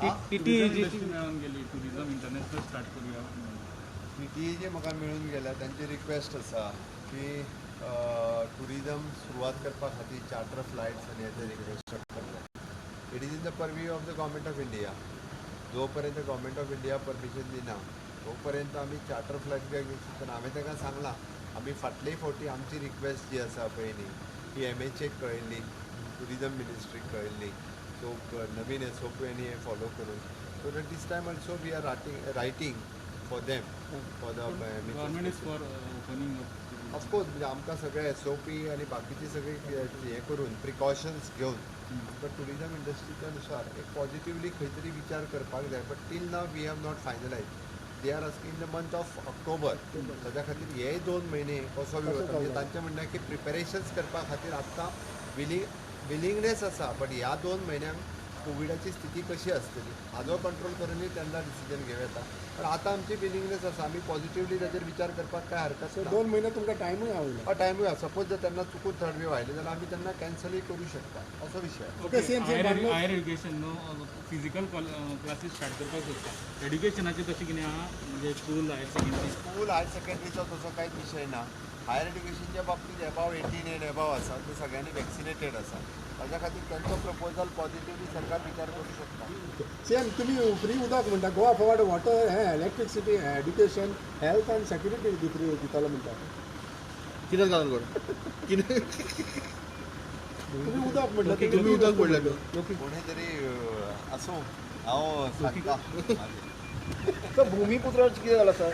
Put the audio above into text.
मेळून गेली tourism international start करूया ती जे म्हाका मेळून गेल्या तांची रिक्वेस्ट आसा की टुरिझम सुरवात करपा खातीर चार्टर फ्लायट्स आनी हेचे रिक्वेस्ट करता. It is in the purview of the government of India. जो पर्यंत गव्हर्मेंट ऑफ इंडिया परमिशन दिना तोपर्यंत आमी चार्टर फ्लायट काय घेवंक शकना. हांवें ताका सांगलां आमी फाटलेय फावटी आमची रिक्वेस्ट जी आसा पळय न्ही ती MHAक कळयल्ली, टुरिझम मिनिस्ट्रीक कळयल्ली. सो नवीन SOPनी हे फॉलो करून so that this time also we are writing for them for the government is for opening of course म्हणजे आमकां सगळे SOP आनी बाकीची सगळी हे करून प्रिकॉशन्स घेवन आमकां टुरिझम इंडस्ट्रीच्या नुसार एक पॉझिटिवली खंय तरी विचार करपाक जाय. But till now we have not finalise. They are asking the month of October. ताच्या खातीर हे 2 म्हयने कसो म्हणजे तांचें म्हणणें की प्रिपेरेशन्स करपा खातीर आत्तां विलिंगनेस आसा. बट ह्या 2 म्हयन्यांक कोविडाची स्थिती कशी आसतली हाजो कंट्रोल करूनय तेन्ना डिसिजन घेवं येता. पण आतां आमची विलिंगनेस आसा. आमी पॉझिटिवली ताचेर विचार करपाक काय हरकत ना. 2 महिने तुमकां टायमूय आवडला. टायमूय आसा. सपोज जर तेन्ना चुकून थर्ड वेव आयले जाल्यार आमी तेन्ना कॅन्सलूय करूं शकता असो विशय. Higher education no physical classes start करपाक सोदता. एड्युकेशनाचें तशें कितें आहा म्हणजे school higher secondary school higher सेकंडरीचो तसो कांयच विशय ना. हायर एड्युकेशनच्या बाबतींत एबाव 18 एंड एबाव आसा ते सगळ्यांनी वॅक्सिनेटेड आसा. ताच्या खातीर त्यांचो प्रपोजल पॉझिटिवली सरकार विचार करू शकता. सेम तुम्ही फ्री उदक म्हणटा गोवा फॉर्ड वॉटर हे इलेक्ट्रिसिटी एड्युकेशन हेल्थ आनी सेक्युरिटी फ्री दितलो म्हणटा. कितें जालें कितें तुम्ही उदक म्हणटा तुम्ही उदक पडलें कोणी तरी आसूं हांव सांगता. भूमिपुत्राचें कितें जालां सर?